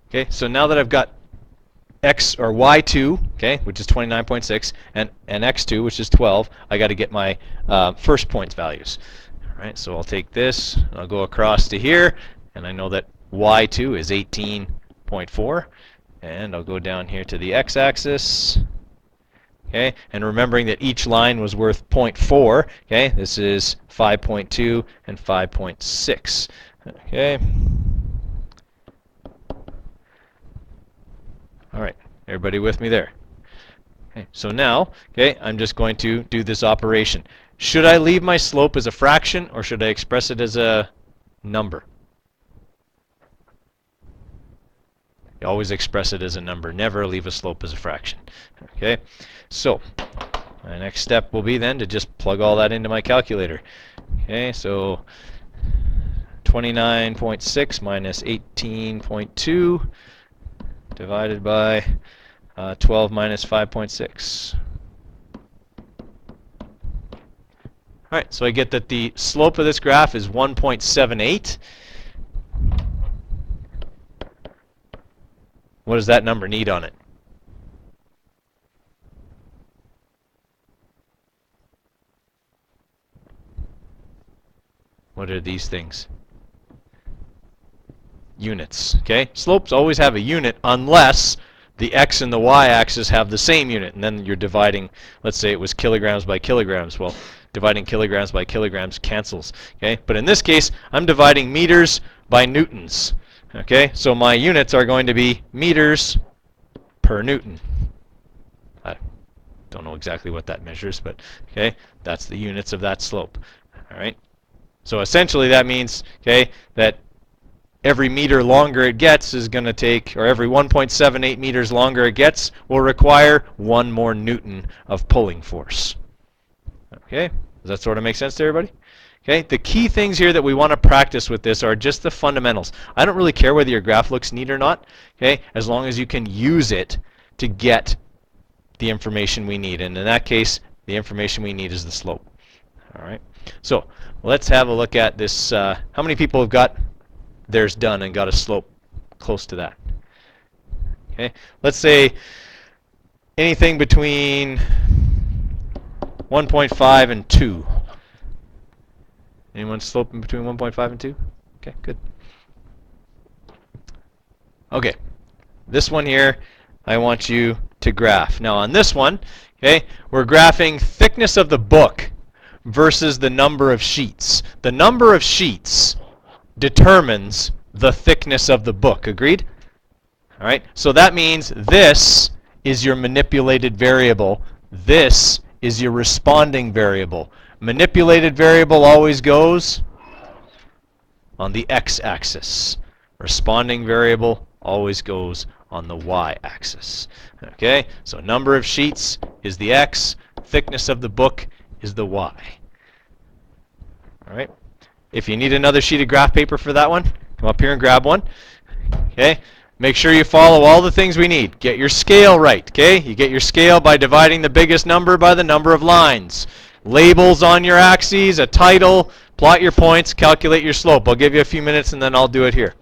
Okay, so now that I've got x or y2, okay, which is 29.6, and x2, which is 12, I got to get my first points values. All right, so I'll take this, and I'll go across to here, and I know that y2 is 18.4, and I'll go down here to the x-axis. Okay, and remembering that each line was worth 0.4, okay, this is 5.2 and 5.6. Okay. All right, everybody with me there? Okay, so now, okay, I'm just going to do this operation. Should I leave my slope as a fraction, or should I express it as a number? You always express it as a number. Never leave a slope as a fraction. Okay, so my next step will be then to just plug all that into my calculator. Okay, so 29.6 minus 18.2 divided by 12 minus 5.6. All right, so I get that the slope of this graph is 1.78. What does that number need on it? What are these things? Units. Okay, slopes always have a unit unless the x and the y-axis have the same unit, and then you're dividing. Let's say it was kilograms by kilograms. Well, dividing kilograms by kilograms cancels. Okay, but in this case, I'm dividing meters by newtons. Okay, so my units are going to be meters per newton. I don't know exactly what that measures, but okay, that's the units of that slope. All right. So essentially, that means that every meter longer it gets is going to take, or every 1.78 meters longer it gets will require 1 more newton of pulling force. Okay, does that sort of make sense to everybody? Okay, the key things here that we want to practice with this are just the fundamentals. I don't really care whether your graph looks neat or not, okay, as long as you can use it to get the information we need. And in that case, the information we need is the slope. All right, so let's have a look at this. How many people have got theirs done and got a slope close to that? Okay, let's say anything between 1.5 and 2. Anyone sloping between 1.5 and 2? Okay, good. Okay, this one here, I want you to graph. Now on this one, okay, we're graphing thickness of the book versus the number of sheets. The number of sheets determines the thickness of the book. Agreed? All right, so that means this is your manipulated variable. This is your responding variable. Manipulated variable always goes on the x-axis. Responding variable always goes on the y-axis. Okay, so number of sheets is the x, thickness of the book is the y. All right, if you need another sheet of graph paper for that one, come up here and grab one. Okay, make sure you follow all the things we need. Get your scale right. Okay, you get your scale by dividing the biggest number by the number of lines. Labels on your axes, a title, plot your points, calculate your slope. I'll give you a few minutes and then I'll do it here.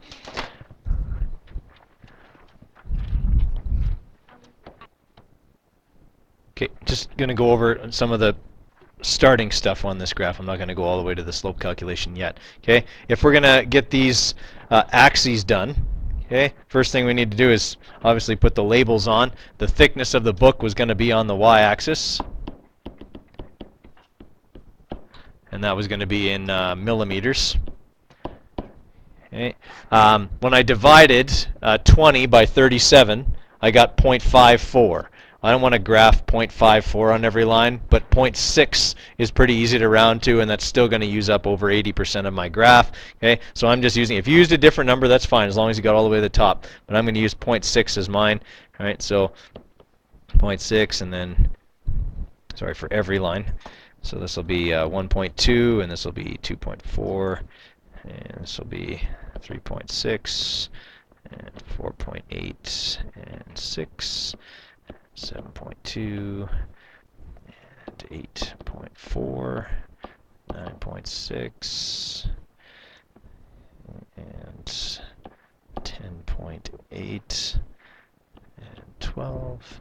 Okay, just going to go over some of the starting stuff on this graph. I'm not going to go all the way to the slope calculation yet. Okay, if we're going to get these axes done, okay, first thing we need to do is obviously put the labels on. The thickness of the book was going to be on the y-axis, and that was going to be in millimeters. Okay. When I divided 20 by 37, I got 0.54. I don't want to graph 0.54 on every line, but 0.6 is pretty easy to round to, and that's still going to use up over 80% of my graph. Okay, so I'm just using, if you used a different number, that's fine, as long as you got all the way to the top. But I'm going to use 0.6 as mine. All right, so 0.6, and then, sorry, for every line. So this will be 1.2, and this will be 2.4, and this will be 3.6, and 4.8, and 6. 7.2 and 8.4, 9.6 and 10. 0.8 and 12.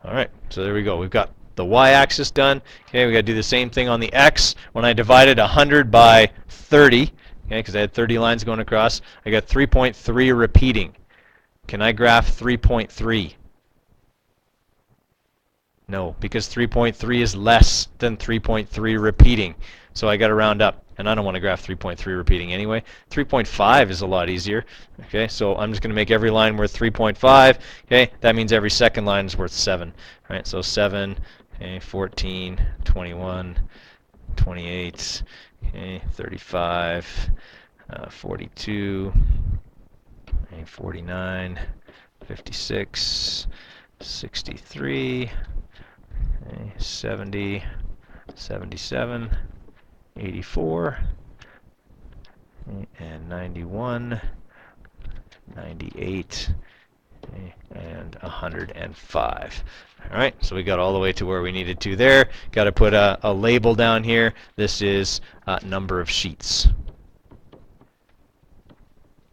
All right, so there we go. We've got the y-axis done. Okay, we got to do the same thing on the x. When I divided 100 by 30, okay, because I had 30 lines going across, I got 3.3 repeating. Can I graph 3.3? No, because 3.3 is less than 3.3 repeating. So I got to round up, and I don't want to graph 3.3 repeating anyway. 3.5 is a lot easier. Okay, so I'm just going to make every line worth 3.5. Okay, that means every second line is worth 7. All right, so 7, okay, 14, 21, 28, okay, 35, 42, okay, 49, 56, 63, okay, 70, 77, 84, okay, and 91, 98, okay, and 105. All right, so we got all the way to where we needed to there. Got to put a label down here. This is number of sheets.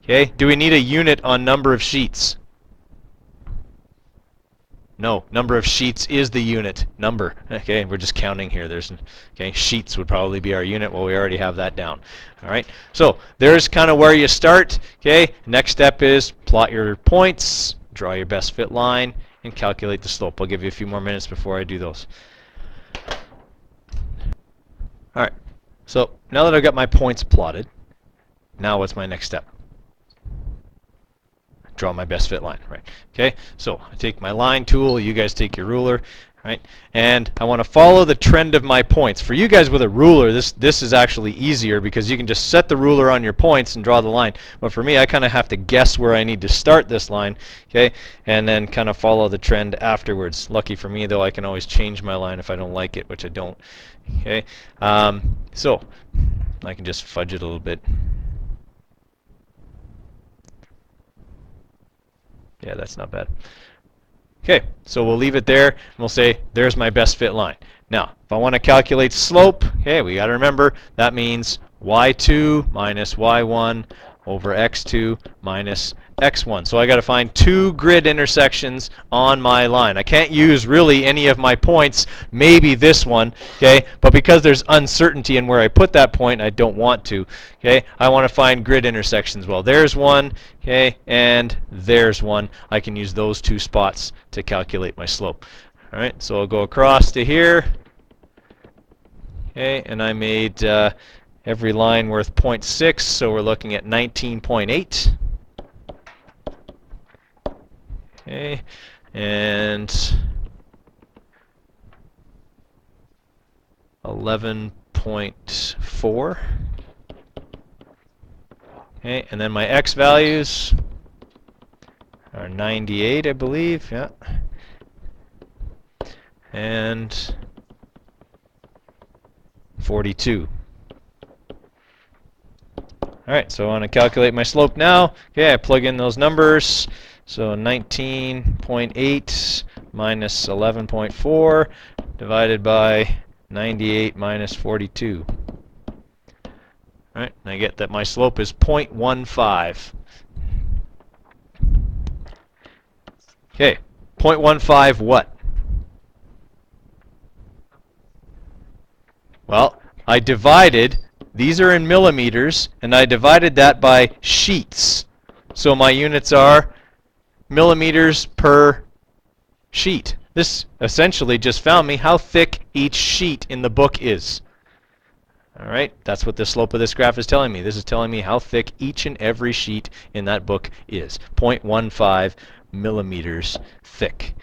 Okay, do we need a unit on number of sheets? No, number of sheets is the unit number. Okay, we're just counting here. Okay, sheets would probably be our unit. Well, we already have that down. All right, so there's kind of where you start. Okay, next step is plot your points, draw your best fit line, and calculate the slope. I'll give you a few more minutes before I do those. All right, so now that I've got my points plotted, now what's my next step? Draw my best fit line, right? Okay, so I take my line tool, you guys take your ruler, right? And I want to follow the trend of my points. For you guys with a ruler, this is actually easier because you can just set the ruler on your points and draw the line. But for me, I kind of have to guess where I need to start this line, okay? And then kind of follow the trend afterwards. Lucky for me, though, I can always change my line if I don't like it, which I don't, okay? So I can just fudge it a little bit. Yeah, that's not bad. Okay, so we'll leave it there, and we'll say, there's my best fit line. Now, if I want to calculate slope, okay, we got to remember, that means y2 minus y1 over x2 minus x1. So I got to find two grid intersections on my line. I can't use really any of my points, maybe this one, okay? But because there's uncertainty in where I put that point, I don't want to, okay? I want to find grid intersections. Well, there's one, okay, and there's one. I can use those two spots to calculate my slope. All right, so I'll go across to here, okay, and I made every line worth 0.6, so we're looking at 19.8. Okay, and 11.4. Okay, and then my x values are 98, I believe, yeah. And 42. Alright, so I want to calculate my slope now. Okay, I plug in those numbers. So 19.8 minus 11.4 divided by 98 minus 42. Alright, and I get that my slope is 0.15. Okay, 0.15 what? Well, I divided, these are in millimeters, and I divided that by sheets. So my units are millimeters per sheet. This essentially just found me how thick each sheet in the book is. Alright, that's what the slope of this graph is telling me. This is telling me how thick each and every sheet in that book is. 0.15 millimeters thick.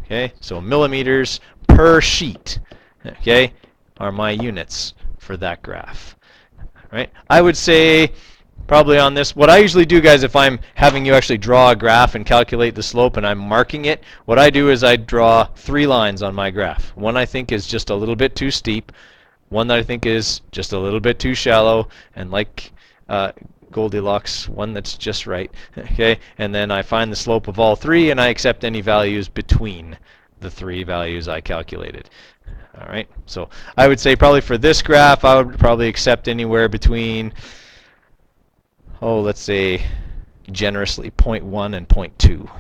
Okay, so millimeters per sheet, okay, are my units for that graph. Right? I would say probably on this. What I usually do, guys, if I'm having you actually draw a graph and calculate the slope and I'm marking it, what I do is I draw 3 lines on my graph. One I think is just a little bit too steep, one that I think is just a little bit too shallow, and like Goldilocks, one that's just right. Okay, and then I find the slope of all 3 and I accept any values between the 3 values I calculated. All right, so I would say probably for this graph I would probably accept anywhere between, oh, let's say generously 0.1 and 0.2.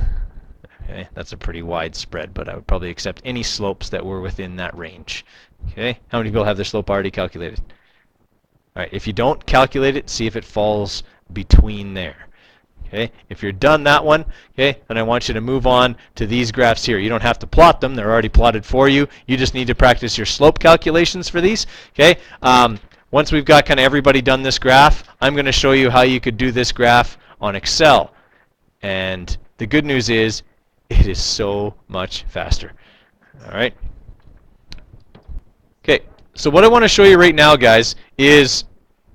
Okay, that's a pretty wide spread, but I would probably accept any slopes that were within that range. Okay, how many people have their slope already calculated? All right, if you don't calculate it, see if it falls between there. Okay, if you're done that one, okay, then I want you to move on to these graphs here. You don't have to plot them; they're already plotted for you. You just need to practice your slope calculations for these. Okay. Once we've got kind of everybody done this graph, I'm going to show you how you could do this graph on Excel. And the good news is, it is so much faster. All right. Okay, so what I want to show you right now, guys, is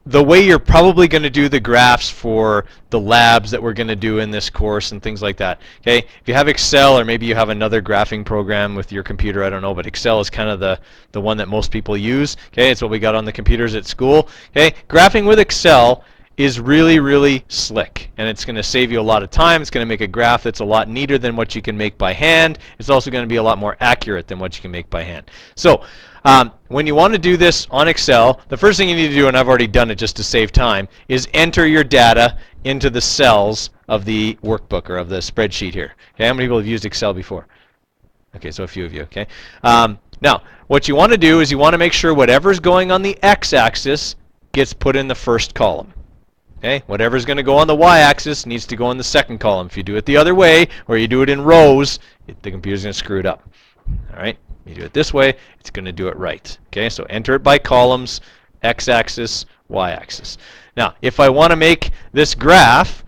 the way you're probably going to do the graphs for the labs that we're going to do in this course and things like that. Okay, if you have Excel, or maybe you have another graphing program with your computer, I don't know, but Excel is kind of the one that most people use. Okay, it's what we got on the computers at school. Okay, graphing with Excel is really, really slick, and it's going to save you a lot of time. It's going to make a graph that's a lot neater than what you can make by hand. It's also going to be a lot more accurate than what you can make by hand. So when you want to do this on Excel, the first thing you need to do, and I've already done it just to save time, is enter your data into the cells of the workbook or of the spreadsheet here. Okay, how many people have used Excel before? Okay, so a few of you. Okay. Now, what you want to do is you want to make sure whatever's going on the x-axis gets put in the first column. Okay, whatever's going to go on the y-axis needs to go in the second column. If you do it the other way, or you do it in rows, the computer's going to screw it up. All right, you do it this way, it's going to do it right. Okay, so enter it by columns, x-axis, y-axis. Now, if I want to make this graph,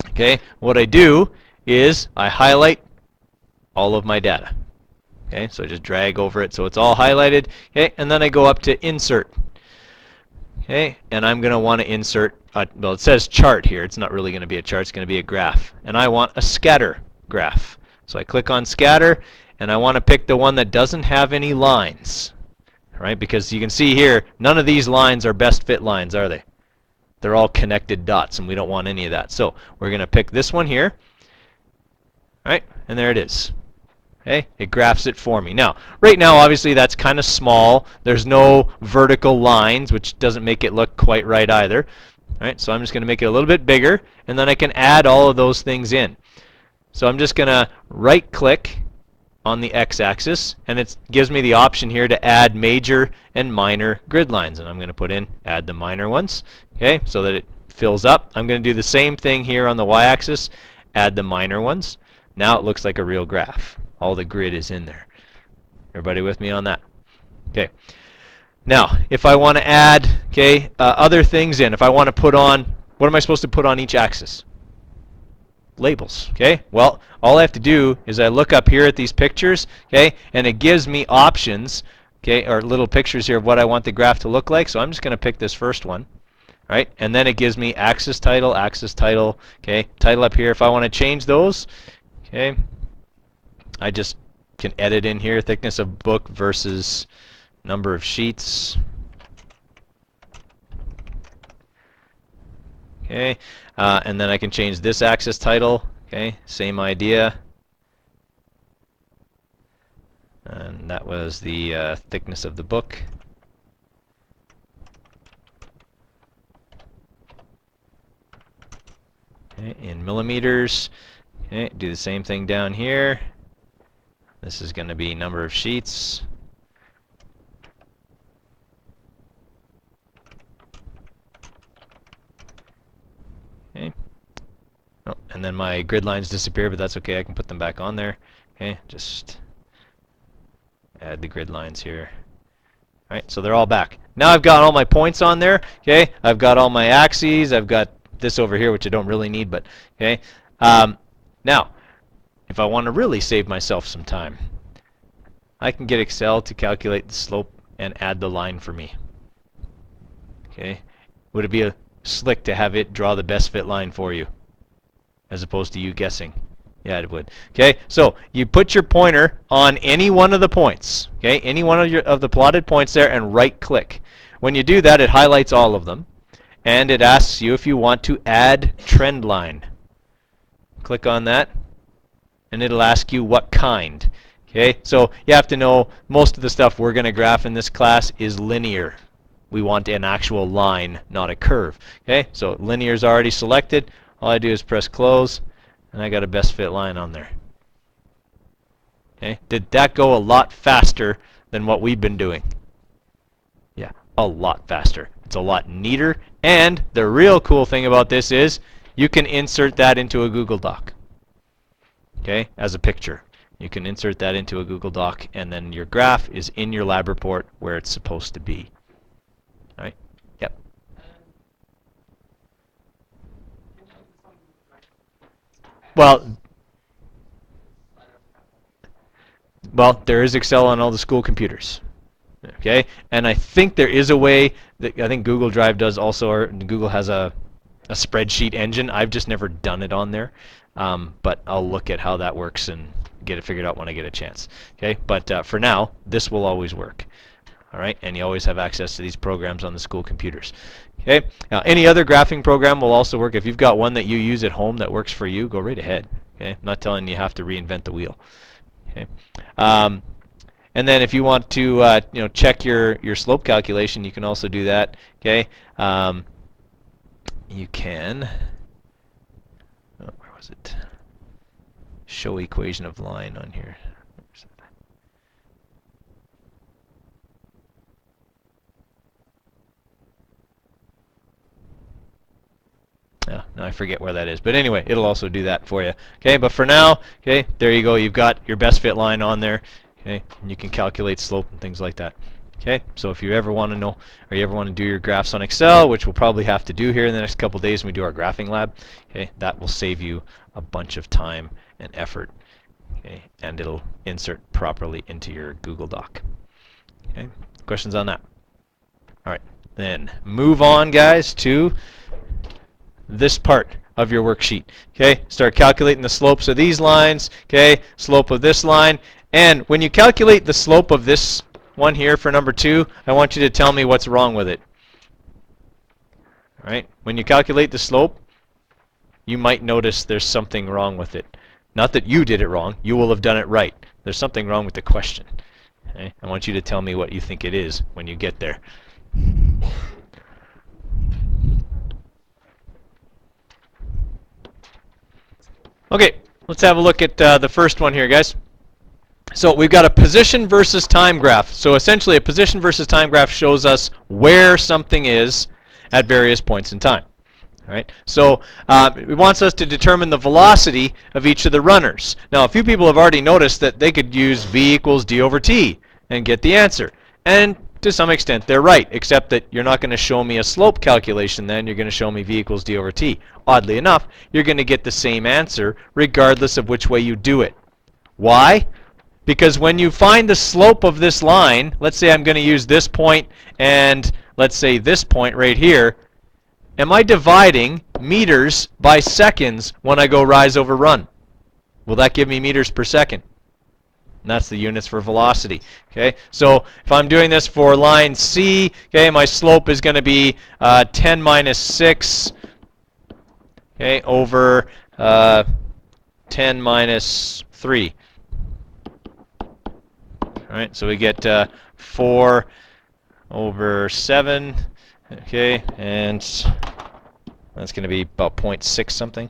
okay, what I do is I highlight all of my data. Okay, so I just drag over it so it's all highlighted. Okay, and then I go up to Insert. Okay, and I'm going to want to insert, well, it says chart here. It's not really going to be a chart. It's going to be a graph. And I want a scatter graph. So I click on Scatter, and I want to pick the one that doesn't have any lines. Right? Because you can see here, none of these lines are best fit lines, are they? They're all connected dots, and we don't want any of that. So we're going to pick this one here. Right? And there it is. Okay, it graphs it for me. Now, right now, obviously, that's kind of small. There's no vertical lines, which doesn't make it look quite right either. All right, so I'm just going to make it a little bit bigger, and then I can add all of those things in. So I'm just going to right-click on the x-axis, and it gives me the option here to add major and minor grid lines. And I'm going to put in add the minor ones, okay, so that it fills up. I'm going to do the same thing here on the y-axis, add the minor ones. Now it looks like a real graph. All the grid is in there. Everybody with me on that? Okay. Now, if I want to add, okay, other things in, if I want to put on, what am I supposed to put on each axis? Labels. Okay. Well, all I have to do is I look up here at these pictures, okay, and it gives me options, okay, or little pictures here of what I want the graph to look like. So I'm just going to pick this first one, right, and then it gives me axis title, okay, title up here. If I want to change those, okay, I just can edit in here, thickness of book versus number of sheets. Okay, and then I can change this axis title. Okay, same idea. And that was the thickness of the book. Okay, in millimeters. Okay, do the same thing down here. This is going to be number of sheets. Okay. Oh, and then my grid lines disappear, but that's okay. I can put them back on there. Okay, just add the grid lines here. All right, so they're all back. Now I've got all my points on there. Okay, I've got all my axes. I've got this over here, which I don't really need, but okay. Now, if I want to really save myself some time, I can get Excel to calculate the slope and add the line for me. Okay, would it be slick to have it draw the best fit line for you, as opposed to you guessing. Yeah, it would. Okay, so you put your pointer on any one of the points, okay, any one of the plotted points there, and right-click. When you do that, it highlights all of them, and it asks you if you want to add trend line. Click on that, and it'll ask you what kind. Okay, so you have to know most of the stuff we're going to graph in this class is linear. We want an actual line, not a curve. Okay, so linear is already selected. All I do is press close, and I got a best fit line on there. Okay, did that go a lot faster than what we've been doing? Yeah, a lot faster. It's a lot neater, and the real cool thing about this is you can insert that into a Google Doc. Okay, as a picture. You can insert that into a Google Doc, and then your graph is in your lab report where it's supposed to be. All right? Yep. Well, there is Excel on all the school computers. Okay, and I think there is a way that I think Google Drive does also, or Google has a spreadsheet engine. I've just never done it on there, but I'll look at how that works and get it figured out when I get a chance. Okay, but for now, this will always work. All right, and you always have access to these programs on the school computers. Okay, now any other graphing program will also work. If you've got one that you use at home that works for you, go right ahead. Okay, I'm not telling you have to reinvent the wheel. Okay, and then if you want to check your slope calculation, you can also do that. Okay, you can. Oh, where was it? Show equation of line on here. Yeah, no, I forget where that is. But anyway, it'll also do that for you. Okay, but for now, okay, there you go. You've got your best fit line on there. Okay, and you can calculate slope and things like that. Okay, so if you ever want to know, or you ever want to do your graphs on Excel, which we'll probably have to do here in the next couple days when we do our graphing lab, okay, that will save you a bunch of time and effort. Okay, and it'll insert properly into your Google Doc. Okay, questions on that? All right, then move on, guys, to this part of your worksheet. Okay, start calculating the slopes of these lines. Okay, slope of this line, and when you calculate the slope of this one here for number 2, I want you to tell me what's wrong with it. All right, when you calculate the slope, you might notice there's something wrong with it. Not that you did it wrong, you will have done it right. There's something wrong with the question. Okay? I want you to tell me what you think it is when you get there. Okay, let's have a look at the first one here, guys. So we've got a position versus time graph. So essentially a position versus time graph shows us where something is at various points in time. All right, so it wants us to determine the velocity of each of the runners. Now, a few people have already noticed that they could use v equals d over t and get the answer. And to some extent, they're right, except that you're not going to show me a slope calculation then. You're going to show me v equals d over t. Oddly enough, you're going to get the same answer regardless of which way you do it. Why? Because when you find the slope of this line, let's say I'm going to use this point and let's say this point right here, am I dividing meters by seconds when I go rise over run? Will that give me meters per second? And that's the units for velocity. Okay, so if I'm doing this for line C, okay, my slope is going to be 10 minus 6, okay, over 10 minus 3. All right, so we get 4 over 7. Okay, and that's going to be about 0.6 something.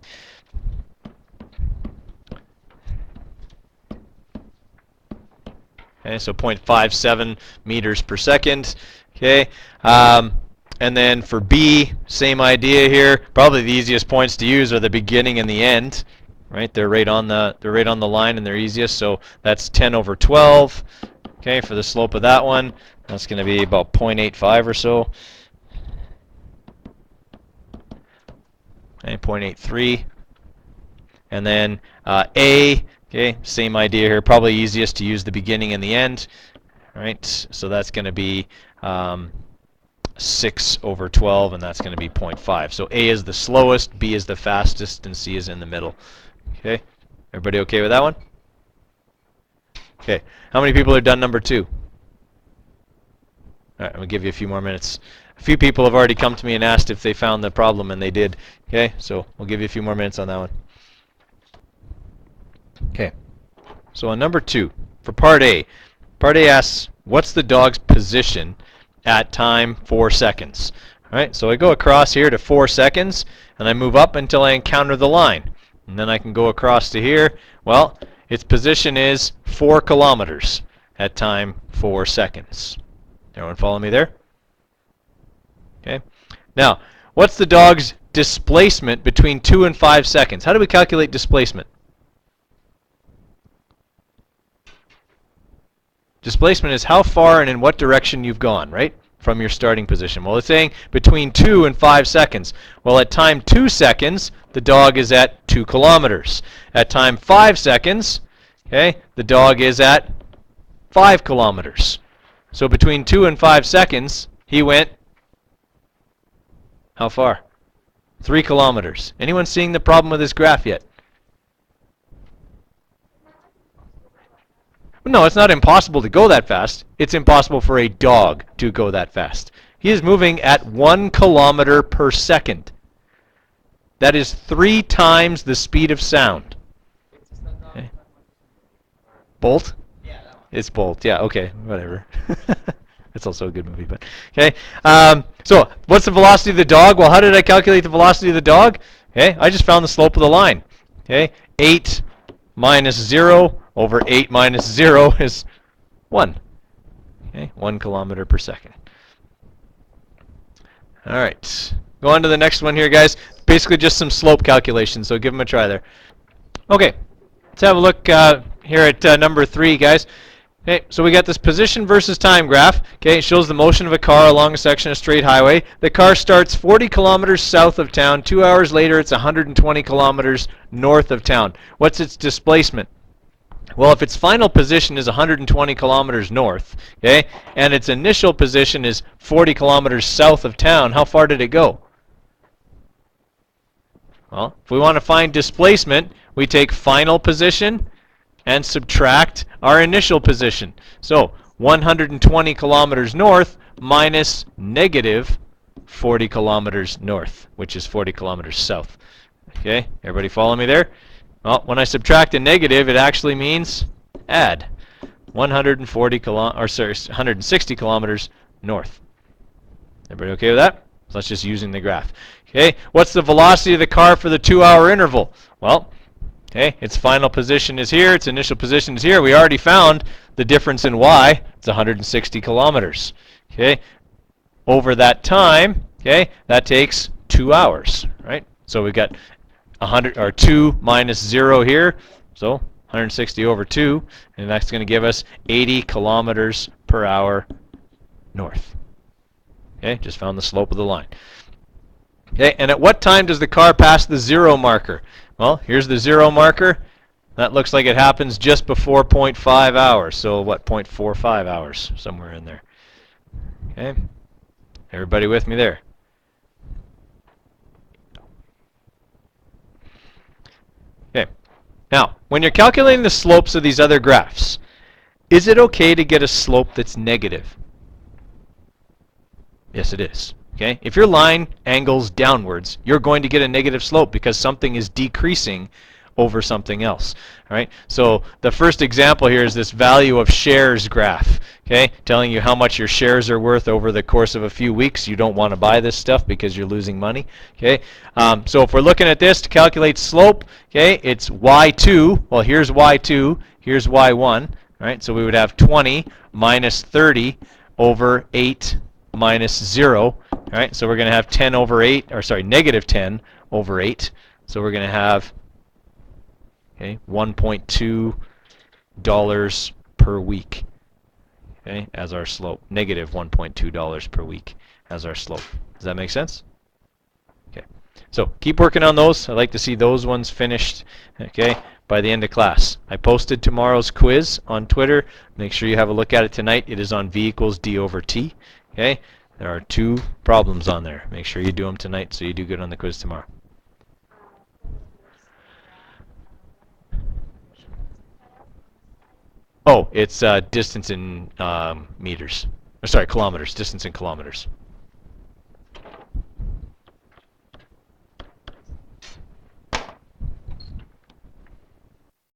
Okay, so 0.57 meters per second. Okay, and then for B, same idea here. Probably the easiest points to use are the beginning and the end. Right, they're right on the line and they're easiest. So that's 10 over 12. Okay, for the slope of that one, that's going to be about 0.85 or so. Okay, 0.83. And then A, okay, same idea here. Probably easiest to use the beginning and the end. Right, so that's going to be 6 over 12, and that's going to be 0.5. So A is the slowest, B is the fastest, and C is in the middle. Okay? Everybody okay with that one? Okay. How many people are done number 2? All right, I'm going to give you a few more minutes. A few people have already come to me and asked if they found the problem, and they did. Okay? So we'll give you a few more minutes on that one. Okay. So on number 2, for part A asks, what's the dog's position at time 4 seconds? All right, so I go across here to 4 seconds, and I move up until I encounter the line. And then I can go across to here. Well, its position is 4 kilometers at time 4 seconds. Everyone follow me there? Okay. Now, what's the dog's displacement between 2 and 5 seconds? How do we calculate displacement? Displacement is how far and in what direction you've gone, right? From your starting position. Well, it's saying between 2 and 5 seconds. Well, at time 2 seconds, the dog is at 2 kilometers. At time 5 seconds, okay, the dog is at 5 kilometers. So between 2 and 5 seconds, he went how far? 3 kilometers. Anyone seeing the problem with this graph yet? No, it's not impossible to go that fast. It's impossible for a dog to go that fast. He is moving at 1 kilometer per second. That is 3 times the speed of sound. Okay. Bolt? It's Bolt. Yeah, okay, whatever. It's also a good movie, but okay. So what's the velocity of the dog? Well, how did I calculate the velocity of the dog? Okay, I just found the slope of the line. Okay, 8 minus 0 over 8 minus 0 is 1. Okay, 1 kilometer per second. All right, go on to the next one here, guys. Basically just some slope calculations, so give them a try there. Okay, let's have a look here at number 3, guys. Okay, so we got this position versus time graph. Okay, it shows the motion of a car along a section of straight highway. The car starts 40 kilometers south of town. 2 hours later, it's 120 kilometers north of town. What's its displacement? Well, if its final position is 120 kilometers north, okay, and its initial position is 40 kilometers south of town, how far did it go? Well, if we want to find displacement, we take final position and subtract our initial position. So 120 kilometers north minus negative 40 kilometers north, which is 40 kilometers south. Okay, everybody follow me there? Well, when I subtract a negative, it actually means add 160 kilometers north. Everybody okay with that? So that's just using the graph. Okay, what's the velocity of the car for the 2-hour interval? Well, okay, its final position is here, its initial position is here. We already found the difference in y. It's 160 kilometers. Okay, over that time, okay, that takes 2 hours, right? So we've got 100 or 2 minus 0 here, so 160 over 2, and that's going to give us 80 kilometers per hour north. Okay, just found the slope of the line. Okay, and at what time does the car pass the 0 marker? Well, here's the 0 marker. That looks like it happens just before 0.5 hours. So what, 0.45 hours, somewhere in there. Okay, everybody with me there? Okay, now, when you're calculating the slopes of these other graphs, is it okay to get a slope that's negative? Yes, it is. Okay? If your line angles downwards, you're going to get a negative slope because something is decreasing over something else. All right? So the first example here is this value of shares graph, okay? Telling you how much your shares are worth over the course of a few weeks. You don't want to buy this stuff because you're losing money. Okay? So if we're looking at this to calculate slope, okay, it's y2. Well, here's y2. Here's y1. All right? So we would have 20 minus 30 over 8 minus 0. All right? So we're going to have 10 over 8, or sorry, negative 10 over 8. So we're going to have $1.2 per week, okay, as our slope. Negative $1.2 per week as our slope. Does that make sense? Okay. So keep working on those. I'd like to see those ones finished, okay, by the end of class. I posted tomorrow's quiz on Twitter. Make sure you have a look at it tonight. It is on V equals D over T. Okay. There are 2 problems on there. Make sure you do them tonight so you do good on the quiz tomorrow. Oh, it's distance in meters. Or sorry, kilometers. Distance in kilometers.